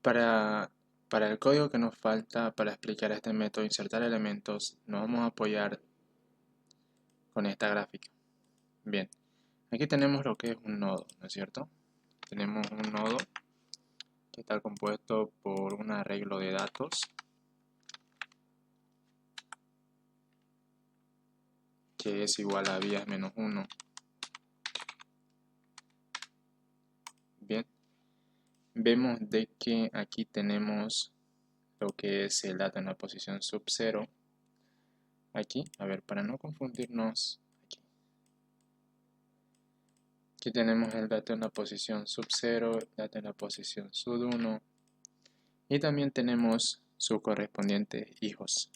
Para, para el código que nos falta para explicar este método insertar elementos, nos vamos a apoyar con esta gráfica. Bien, aquí tenemos lo que es un nodo, ¿no es cierto? Tenemos un nodo que está compuesto por un arreglo de datos que es igual a vías menos 1. Bien, vemos de que aquí tenemos lo que es el dato en la posición sub 0. Aquí, a ver, para no confundirnos, aquí tenemos el dato en la posición sub 0, el dato en la posición sub 1 y también tenemos sus correspondientes hijos.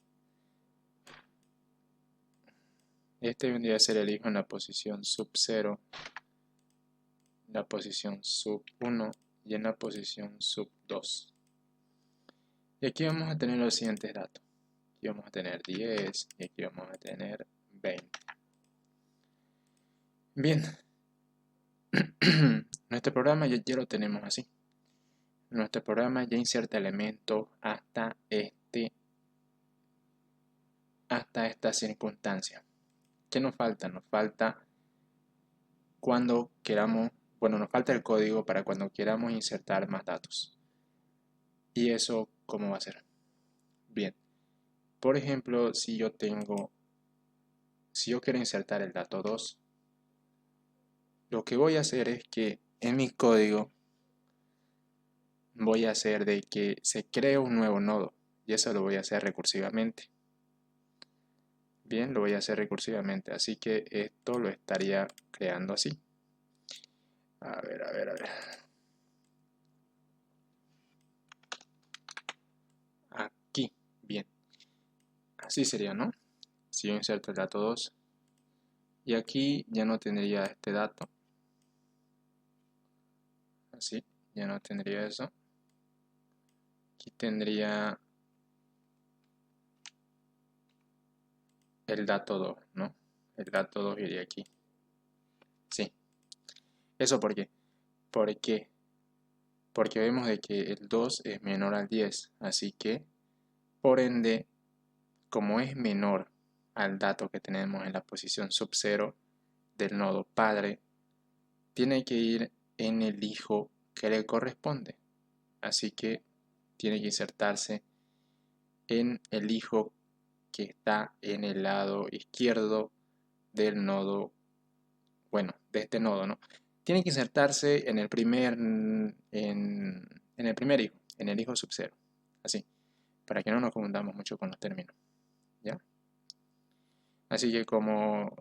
Este vendría a ser el hijo en la posición sub 0, la posición sub 1 y en la posición sub 2. Y aquí vamos a tener los siguientes datos. Aquí vamos a tener 10 y aquí vamos a tener 20. Bien, nuestro programa ya lo tenemos así. Nuestro programa ya inserta elementos hasta esta circunstancia. ¿Qué nos falta? Nos falta cuando queramos, bueno, nos falta el código para cuando queramos insertar más datos. ¿Y eso cómo va a ser? Bien, por ejemplo, si yo quiero insertar el dato 2, lo que voy a hacer es que en mi código voy a hacer de que se cree un nuevo nodo y eso lo voy a hacer recursivamente. Bien, lo voy a hacer recursivamente, así que esto lo estaría creando así. A ver. Aquí, bien. Así sería, ¿no? Si yo inserto el dato 2 y aquí ya no tendría este dato. Así, ya no tendría eso. Aquí tendría el dato 2, ¿no? El dato 2 iría aquí. Sí. ¿Eso por qué? ¿Por qué? Porque vemos de que el 2 es menor al 10. Así que, por ende, como es menor al dato que tenemos en la posición sub 0 del nodo padre, tiene que ir en el hijo que le corresponde. Así que tiene que insertarse en el hijo que está en el lado izquierdo del nodo, bueno, de este nodo, ¿no? Tiene que insertarse en el primer hijo, en el hijo sub 0, así, para que no nos confundamos mucho con los términos, ¿ya? Así que como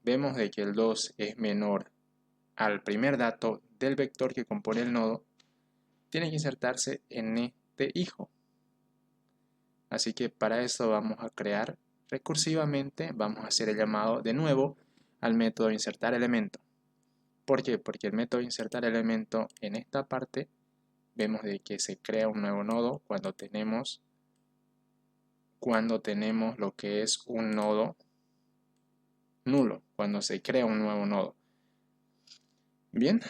vemos de que el 2 es menor al primer dato del vector que compone el nodo, tiene que insertarse en este hijo. Así que para eso vamos a crear recursivamente, vamos a hacer el llamado de nuevo al método insertar elemento. ¿Por qué? Porque el método insertar elemento en esta parte vemos de que se crea un nuevo nodo cuando tenemos lo que es un nodo nulo, cuando se crea un nuevo nodo. Bien,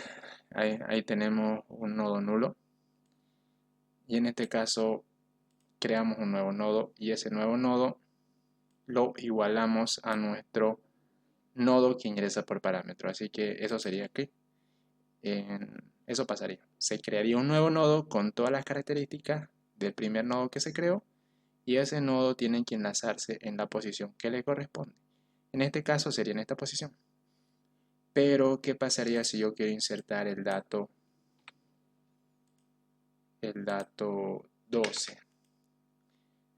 ahí tenemos un nodo nulo y en este caso creamos un nuevo nodo y ese nuevo nodo lo igualamos a nuestro nodo que ingresa por parámetro. Así que eso sería aquí. Eso pasaría. Se crearía un nuevo nodo con todas las características del primer nodo que se creó y ese nodo tiene que enlazarse en la posición que le corresponde. En este caso sería en esta posición. Pero, ¿qué pasaría si yo quiero insertar el dato 12?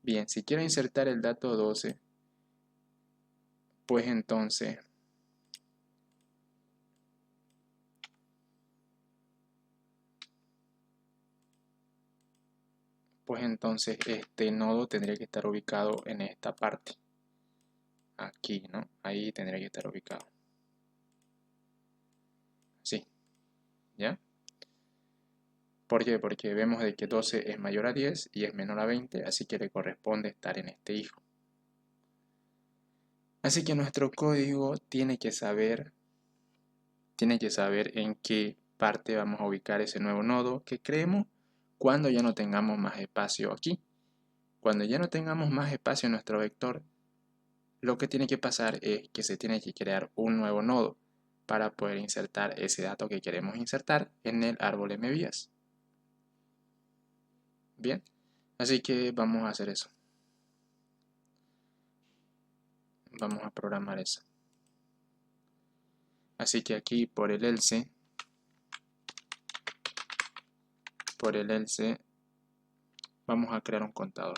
Bien, si quiero insertar el dato 12, pues entonces este nodo tendría que estar ubicado en esta parte. Aquí, ¿no? Ahí tendría que estar ubicado. Sí, ¿ya? ¿Por qué? Porque vemos de que 12 es mayor a 10 y es menor a 20, así que le corresponde estar en este hijo. Así que nuestro código tiene que saber en qué parte vamos a ubicar ese nuevo nodo que creemos cuando ya no tengamos más espacio aquí. Cuando ya no tengamos más espacio en nuestro vector, lo que tiene que pasar es que se tiene que crear un nuevo nodo para poder insertar ese dato que queremos insertar en el árbol MVías. Bien, así que vamos a hacer eso. Vamos a programar eso. Así que aquí por el else vamos a crear un contador.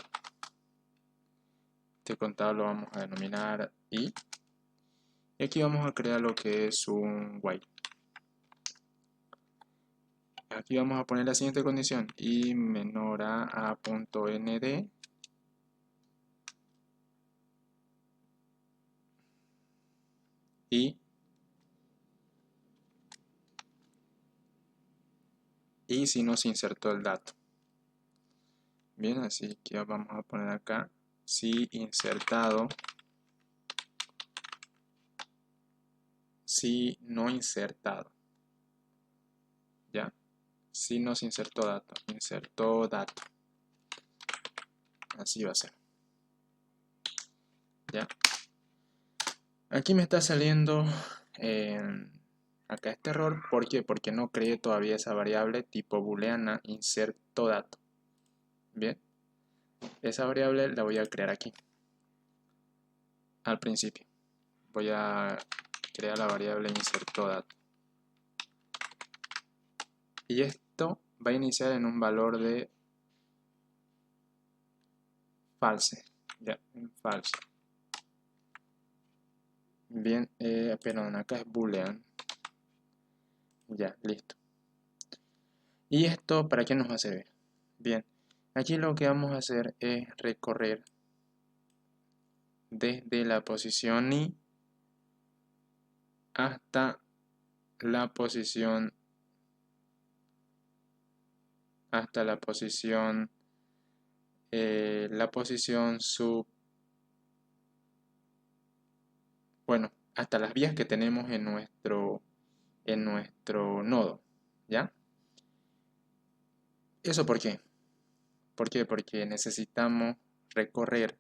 Este contador lo vamos a denominar i. Y aquí vamos a crear lo que es un while. Aquí vamos a poner la siguiente condición: i menor a punto nd y si no se insertó el dato. Bien, así que vamos a poner acá si insertado, si no insertado. Ya, si no se insertó dato, así va a ser. Ya, aquí me está saliendo acá este error. ¿Por qué? Porque no creé todavía esa variable tipo booleana inserto dato. Bien, esa variable la voy a crear aquí al principio. Voy a crear la variable inserto dato y esto va a iniciar en un valor de false. Ya, en false. Bien, perdón, acá es boolean. Ya, listo. ¿Y esto para qué nos va a servir? Bien, aquí lo que vamos a hacer es recorrer desde la posición i hasta la posición sub, bueno, hasta las vías que tenemos en nuestro nodo, ¿ya? ¿Eso por qué? ¿Por qué? Porque necesitamos recorrer,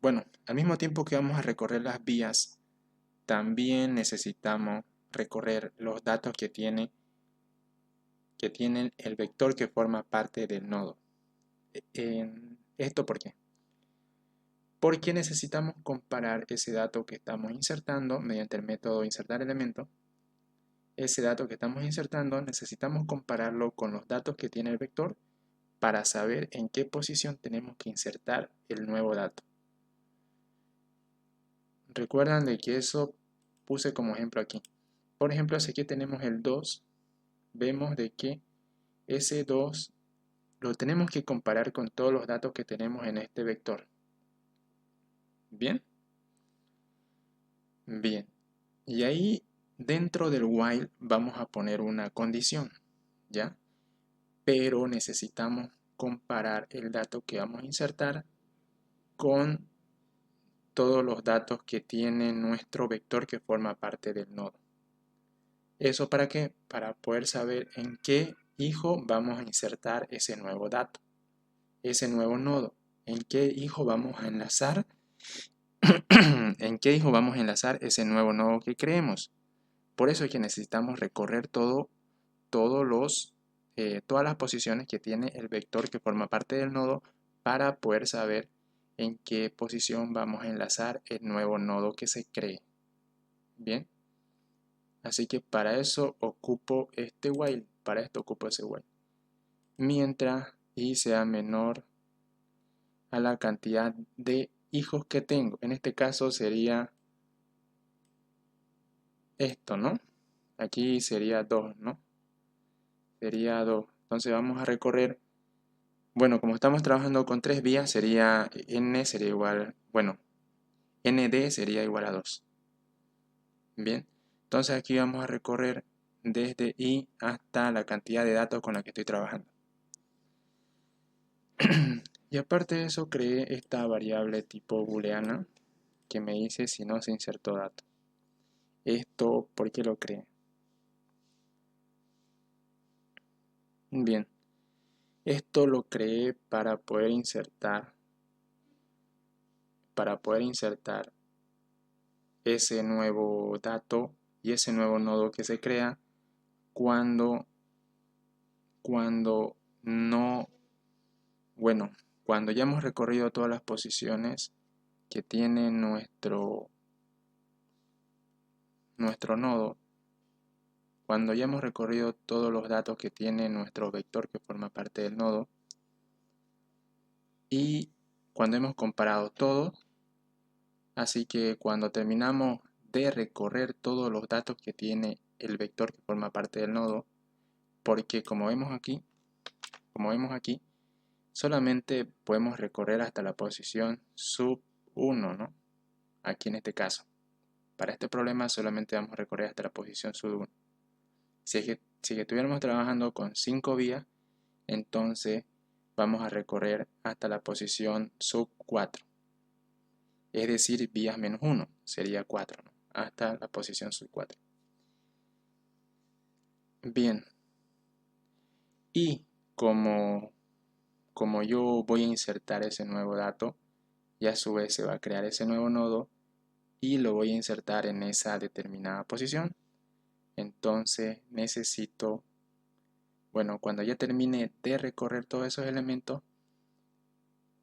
bueno, al mismo tiempo que vamos a recorrer las vías, también necesitamos recorrer los datos que tienen el vector que forma parte del nodo. ¿Esto por qué? Porque necesitamos comparar ese dato que estamos insertando mediante el método insertar elemento. Ese dato que estamos insertando necesitamos compararlo con los datos que tiene el vector para saber en qué posición tenemos que insertar el nuevo dato. Recuerdan de que eso puse como ejemplo aquí. Por ejemplo, si aquí tenemos el 2, vemos de que ese 2 lo tenemos que comparar con todos los datos que tenemos en este vector. ¿Bien? Bien. Y ahí dentro del while vamos a poner una condición, ¿ya? Pero necesitamos comparar el dato que vamos a insertar con todos los datos que tiene nuestro vector que forma parte del nodo. ¿Eso para qué? Para poder saber en qué hijo vamos a insertar ese nuevo dato, ese nuevo nodo, en qué hijo vamos a enlazar, en qué hijo vamos a enlazar ese nuevo nodo que creemos. Por eso es que necesitamos recorrer todas las posiciones que tiene el vector que forma parte del nodo para poder saber en qué posición vamos a enlazar el nuevo nodo que se cree. Bien, así que para eso ocupo este while, para esto ocupo ese while. Mientras i sea menor a la cantidad de hijos que tengo. En este caso sería esto, ¿no? Aquí sería 2, ¿no? Sería 2. Entonces vamos a recorrer. Bueno, como estamos trabajando con 3 vías, sería n sería igual, bueno, nd sería igual a 2. Bien, entonces aquí vamos a recorrer desde i hasta la cantidad de datos con la que estoy trabajando. Y aparte de eso, creé esta variable tipo booleana que me dice si no se insertó dato. Esto, ¿por qué lo creé? Bien, esto lo creé para poder insertar ese nuevo dato y ese nuevo nodo que se crea cuando no, bueno, cuando ya hemos recorrido todas las posiciones que tiene nuestro nodo, cuando ya hemos recorrido todos los datos que tiene nuestro vector que forma parte del nodo, y cuando hemos comparado todo, así que cuando terminamos de recorrer todos los datos que tiene el vector que forma parte del nodo, porque como vemos aquí, solamente podemos recorrer hasta la posición sub 1, ¿no? Aquí en este caso. Para este problema solamente vamos a recorrer hasta la posición sub 1. Si estuviéramos trabajando con 5 vías, entonces vamos a recorrer hasta la posición sub 4. Es decir, vías menos 1 sería 4, ¿no? Hasta la posición sub 4. Bien. Y como yo voy a insertar ese nuevo dato, y a su vez se va a crear ese nuevo nodo y lo voy a insertar en esa determinada posición, entonces necesito, bueno, cuando ya termine de recorrer todos esos elementos,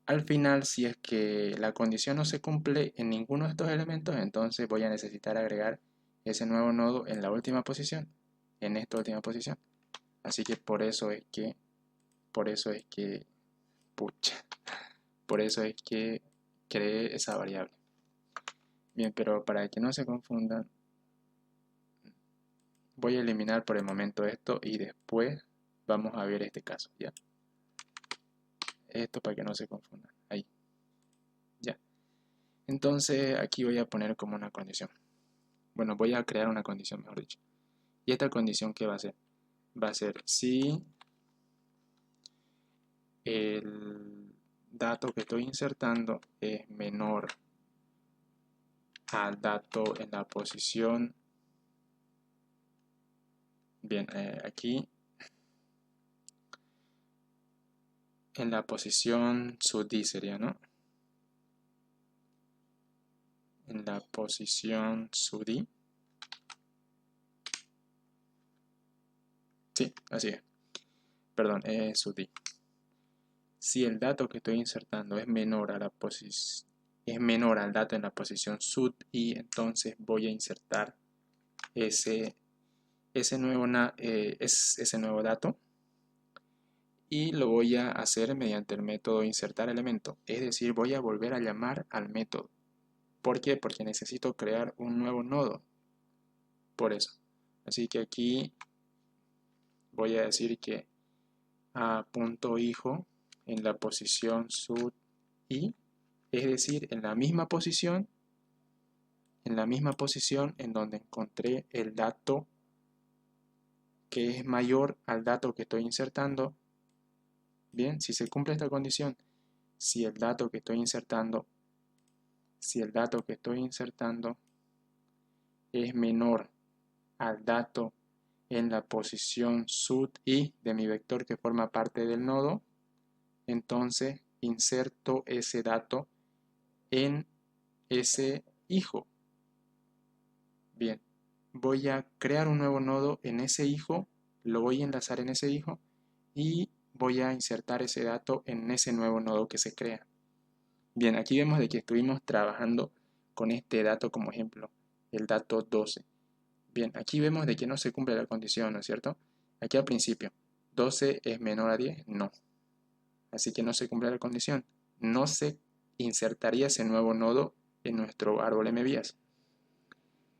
al final, si es que la condición no se cumple en ninguno de estos elementos, entonces voy a necesitar agregar ese nuevo nodo en la última posición, en esta última posición. Así que por eso es que creé esa variable. Bien, pero para que no se confundan, voy a eliminar por el momento esto y después vamos a ver este caso, ¿ya? Esto para que no se confundan, ahí, ya. Entonces aquí voy a poner como una condición. Bueno, voy a crear una condición, mejor dicho. ¿Y esta condición qué va a ser? Va a ser si el dato que estoy insertando es menor al dato en la posición. Bien, aquí en la posición sub D sería, ¿no? En la posición sub D. Sí, así es. Perdón, sub D. Si el dato que estoy insertando es menor a al dato en la posición sub I, entonces voy a insertar ese nuevo dato y lo voy a hacer mediante el método insertar elemento, es decir, voy a volver a llamar al método. ¿Por qué? Porque necesito crear un nuevo nodo, por eso. Así que aquí voy a decir que a punto hijo en la posición sub I, es decir, en la misma posición en donde encontré el dato que es mayor al dato que estoy insertando. Bien, si se cumple esta condición, si el dato que estoy insertando es menor al dato en la posición sub I de mi vector que forma parte del nodo, entonces inserto ese dato en ese hijo. Bien, voy a crear un nuevo nodo en ese hijo, lo voy a enlazar en ese hijo y voy a insertar ese dato en ese nuevo nodo que se crea. Bien, aquí vemos de que estuvimos trabajando con este dato como ejemplo, el dato 12. Bien, aquí vemos de que no se cumple la condición, ¿no es cierto? Aquí al principio, 12 es menor a 10, no. Así que no se cumple la condición. No se insertaría ese nuevo nodo en nuestro árbol MVías.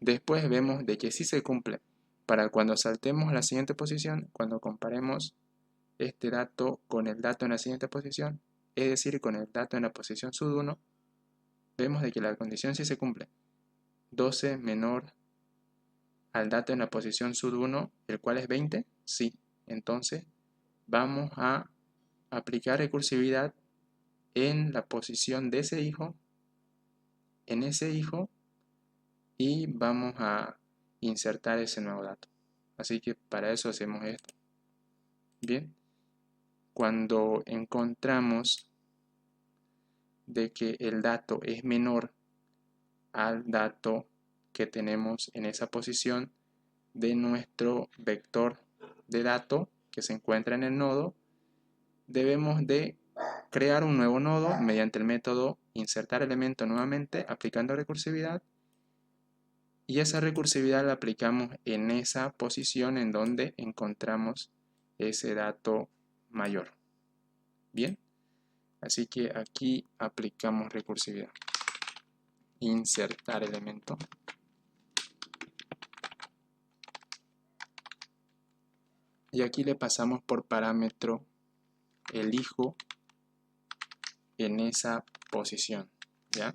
Después vemos de que sí se cumple. Para cuando saltemos a la siguiente posición, cuando comparemos este dato con el dato en la siguiente posición, es decir, con el dato en la posición sub 1, vemos de que la condición sí se cumple. 12 menor al dato en la posición sub 1, el cual es 20, sí. Entonces vamos a aplicar recursividad en la posición de ese hijo, y vamos a insertar ese nuevo dato. Así que para eso hacemos esto. Bien, cuando encontramos de que el dato es menor al dato que tenemos en esa posición de nuestro vector de dato que se encuentra en el nodo, debemos de crear un nuevo nodo mediante el método insertar elemento nuevamente aplicando recursividad, y esa recursividad la aplicamos en esa posición en donde encontramos ese dato mayor. Bien, así que aquí aplicamos recursividad. Insertar elemento. Y aquí le pasamos por parámetro el hijo en esa posición, ¿ya?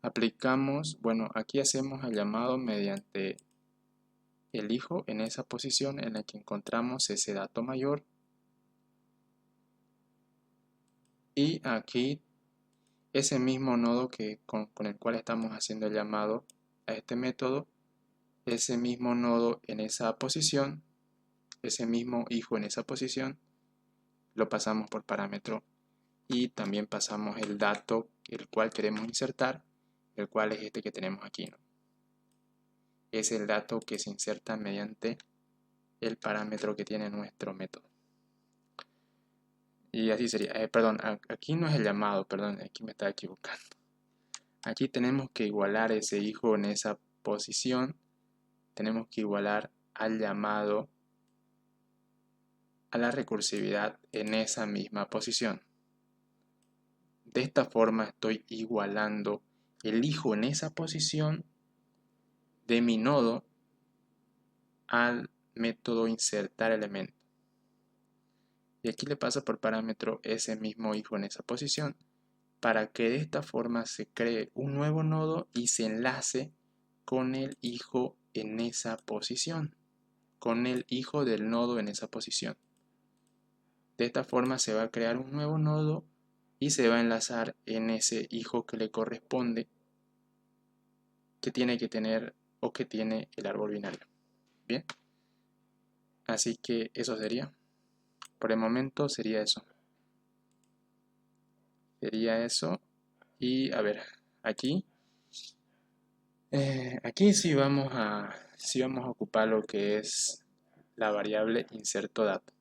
Aplicamos, bueno, aquí hacemos el llamado mediante el hijo en esa posición en la que encontramos ese dato mayor. Y aquí ese mismo nodo con el cual estamos haciendo el llamado a este método, ese mismo nodo en esa posición, ese mismo hijo en esa posición, lo pasamos por parámetro y también pasamos el dato el cual queremos insertar, el cual es este que tenemos aquí, ¿no? Es el dato que se inserta mediante el parámetro que tiene nuestro método. Y así sería, perdón, aquí no es el llamado, perdón, aquí me estaba equivocando. Aquí tenemos que igualar ese hijo en esa posición, tenemos que igualar al llamado a la recursividad en esa misma posición. De esta forma estoy igualando el hijo en esa posición de mi nodo al método insertar elemento. Y aquí le paso por parámetro ese mismo hijo en esa posición para que de esta forma se cree un nuevo nodo y se enlace con el hijo en esa posición, con el hijo del nodo en esa posición. De esta forma se va a crear un nuevo nodo y se va a enlazar en ese hijo que le corresponde, que tiene que tener o que tiene el árbol binario. Bien, así que eso sería. Por el momento sería eso. Sería eso. Y a ver, aquí sí vamos a ocupar lo que es la variable inserto dato.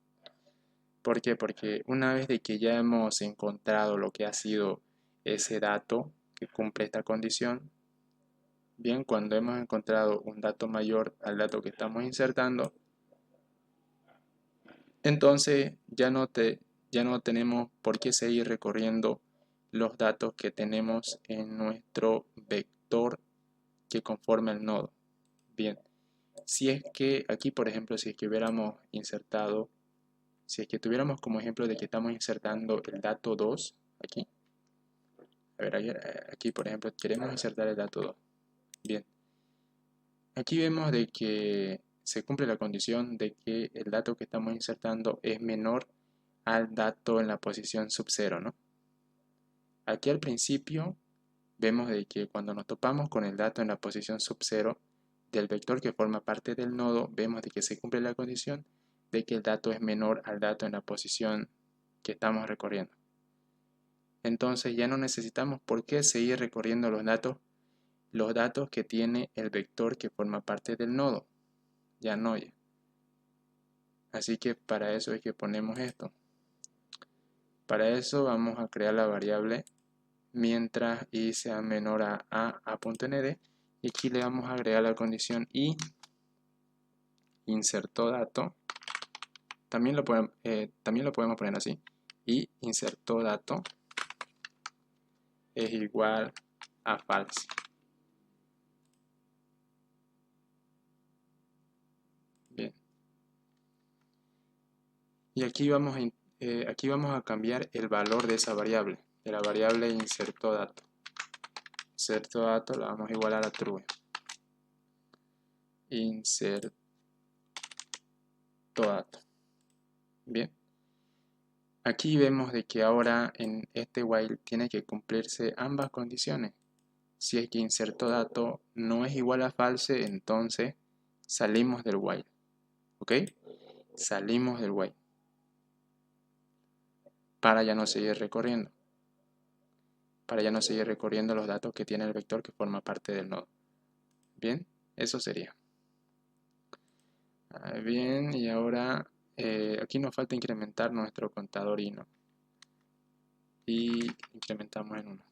¿Por qué? Porque una vez de que ya hemos encontrado lo que ha sido ese dato que cumple esta condición, bien, cuando hemos encontrado un dato mayor al dato que estamos insertando, entonces ya no tenemos por qué seguir recorriendo los datos que tenemos en nuestro vector que conforma el nodo. Bien, si es que aquí, por ejemplo, si es que hubiéramos insertado, si es que tuviéramos como ejemplo de que estamos insertando el dato 2 aquí, a ver, aquí por ejemplo queremos insertar el dato 2. Bien, aquí vemos de que se cumple la condición de que el dato que estamos insertando es menor al dato en la posición sub 0, ¿no? Aquí al principio vemos de que cuando nos topamos con el dato en la posición sub 0 del vector que forma parte del nodo, vemos de que se cumple la condición de que el dato es menor al dato en la posición que estamos recorriendo. Entonces ya no necesitamos por qué seguir recorriendo los datos que tiene el vector que forma parte del nodo. Ya no. Así que para eso es que ponemos esto. Para eso vamos a crear la variable mientras i sea menor a a.nd, y aquí le vamos a agregar la condición y insertó dato. También lo podemos poner así, y insertó dato es igual a false. Bien, y aquí vamos a cambiar el valor de esa variable, de la variable insertó dato. Insertó dato la vamos a igualar a true. Insertó dato. Bien, aquí vemos de que ahora en este while tiene que cumplirse ambas condiciones. Si es que insertó dato no es igual a false, entonces salimos del while. ¿Ok? Salimos del while. para ya no seguir recorriendo. Para ya no seguir recorriendo los datos que tiene el vector que forma parte del nodo. Bien, eso sería. Bien, y ahora aquí nos falta incrementar nuestro contador I, ¿no? Y incrementamos en 1.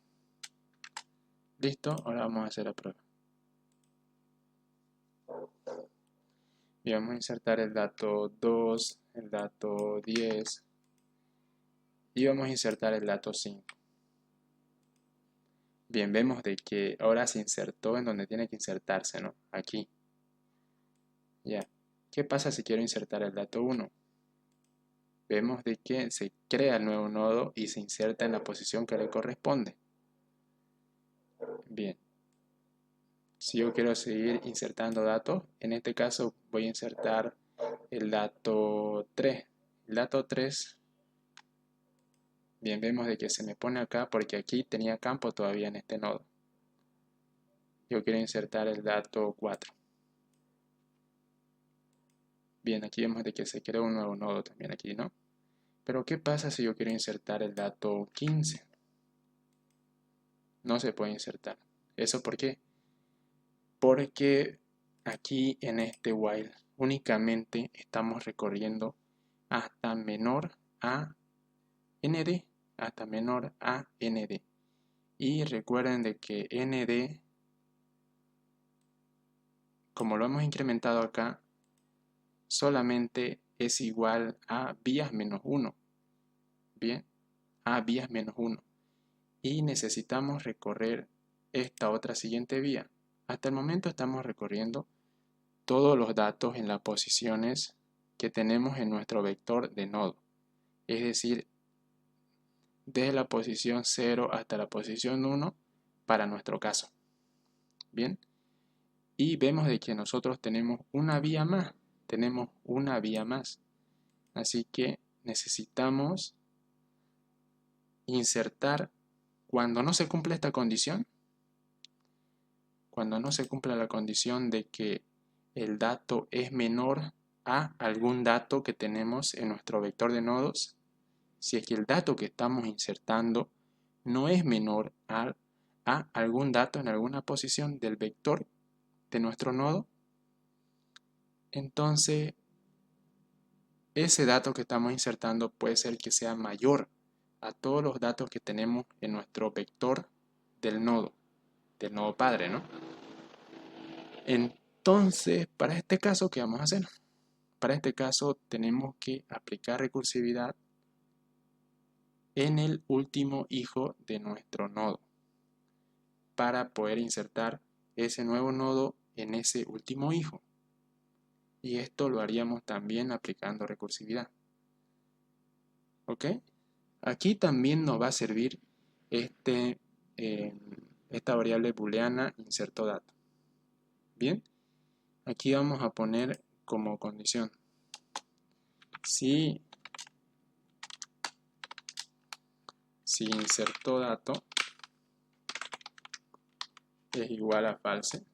Listo, ahora vamos a hacer la prueba. Y vamos a insertar el dato 2, el dato 10 y vamos a insertar el dato 5. Bien, vemos de que ahora se insertó en donde tiene que insertarse, ¿no? Aquí. Ya. ¿Qué pasa si quiero insertar el dato 1? Vemos de que se crea el nuevo nodo y se inserta en la posición que le corresponde. Bien. Si yo quiero seguir insertando datos, en este caso voy a insertar el dato 3. El dato 3, bien, vemos de que se me pone acá porque aquí tenía campo todavía en este nodo. Yo quiero insertar el dato 4. Bien, aquí vemos de que se creó un nuevo nodo también aquí, ¿no? Pero ¿qué pasa si yo quiero insertar el dato 15? No se puede insertar. ¿Eso por qué? Porque aquí en este while únicamente estamos recorriendo hasta menor a nd, hasta menor a nd. Y recuerden de que nd, como lo hemos incrementado acá, solamente es igual a vías menos 1. Bien, a vías menos 1. Y necesitamos recorrer esta otra siguiente vía. Hasta el momento estamos recorriendo todos los datos en las posiciones que tenemos en nuestro vector de nodo. Es decir, desde la posición 0 hasta la posición 1 para nuestro caso. Bien. Y vemos de que nosotros tenemos una vía más. Tenemos una vía más. Así que necesitamos insertar cuando no se cumple esta condición. Cuando no se cumpla la condición de que el dato es menor a algún dato que tenemos en nuestro vector de nodos. Si es que el dato que estamos insertando no es menor a algún dato en alguna posición del vector de nuestro nodo, entonces ese dato que estamos insertando puede ser que sea mayor a todos los datos que tenemos en nuestro vector del nodo padre, ¿no? Entonces, para este caso, ¿qué vamos a hacer? Para este caso tenemos que aplicar recursividad en el último hijo de nuestro nodo para poder insertar ese nuevo nodo en ese último hijo. Y esto lo haríamos también aplicando recursividad. ¿Ok? Aquí también nos va a servir esta variable booleana inserto dato. Bien, aquí vamos a poner como condición si inserto dato es igual a false,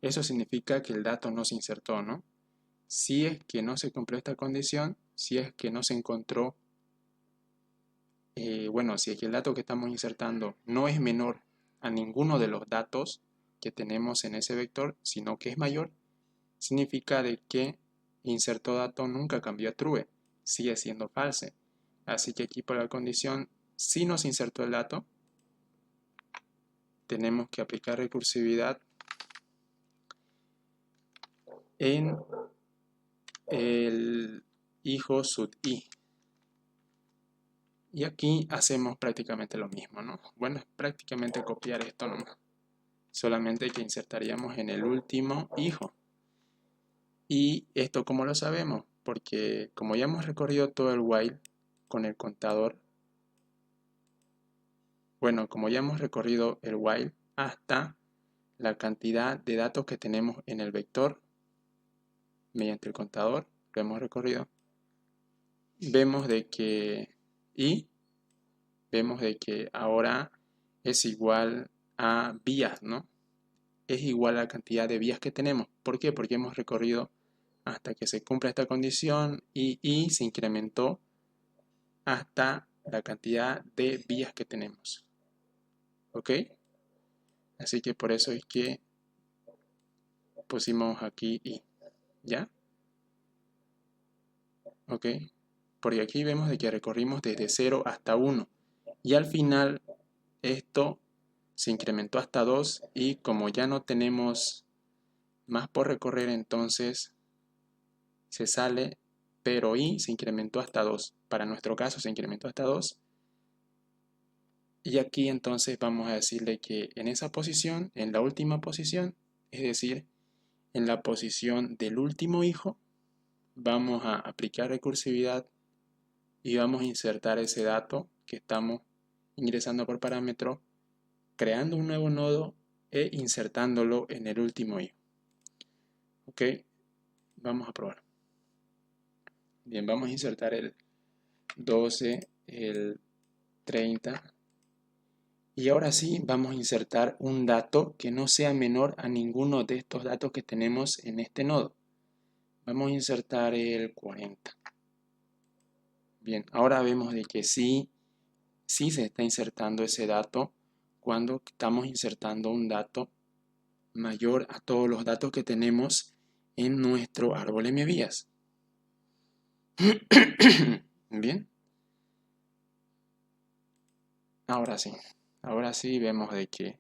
eso significa que el dato no se insertó, ¿no? Si es que no se cumplió esta condición, si es que no se encontró, si es que el dato que estamos insertando no es menor a ninguno de los datos que tenemos en ese vector, sino que es mayor, significa de que inserto dato nunca cambió a true, sigue siendo false. Así que aquí por la condición, si nos insertó el dato, tenemos que aplicar recursividad en el hijo sub i. Y aquí hacemos prácticamente lo mismo, ¿no? Bueno, es prácticamente copiar esto nomás. Solamente que insertaríamos en el último hijo. Y esto, ¿cómo lo sabemos? Porque como ya hemos recorrido todo el while con el contador, como ya hemos recorrido el while hasta la cantidad de datos que tenemos en el vector mediante el contador, lo hemos recorrido, vemos de que ahora es igual a vías, ¿no? Es igual a la cantidad de vías que tenemos. ¿Por qué? Porque hemos recorrido hasta que se cumpla esta condición y se incrementó hasta la cantidad de vías que tenemos. ¿Ok? Así que por eso es que pusimos aquí y, ¿ya? ¿Ok? Porque aquí vemos de que recorrimos desde 0 hasta 1 y al final esto se incrementó hasta 2 y como ya no tenemos más por recorrer, entonces se sale, pero y se incrementó hasta 2. Para nuestro caso se incrementó hasta 2. Y aquí entonces vamos a decirle que en esa posición, en la última posición, es decir, en la posición del último hijo, vamos a aplicar recursividad y vamos a insertar ese dato que estamos ingresando por parámetro, creando un nuevo nodo e insertándolo en el último hijo. Ok, vamos a probar. Bien, vamos a insertar el 12, el 30. Y ahora sí vamos a insertar un dato que no sea menor a ninguno de estos datos que tenemos en este nodo. Vamos a insertar el 40. Bien, ahora vemos de que sí se está insertando ese dato cuando estamos insertando un dato mayor a todos los datos que tenemos en nuestro árbol MVías. Bien. Ahora sí vemos de que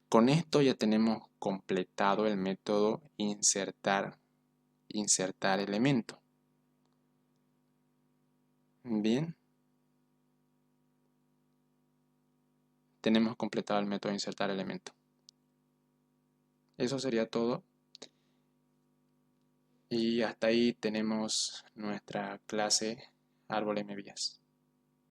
con esto ya tenemos completado el método insertar elemento. Bien. Tenemos completado el método insertar elemento. Eso sería todo. Y hasta ahí tenemos nuestra clase árbol MVías.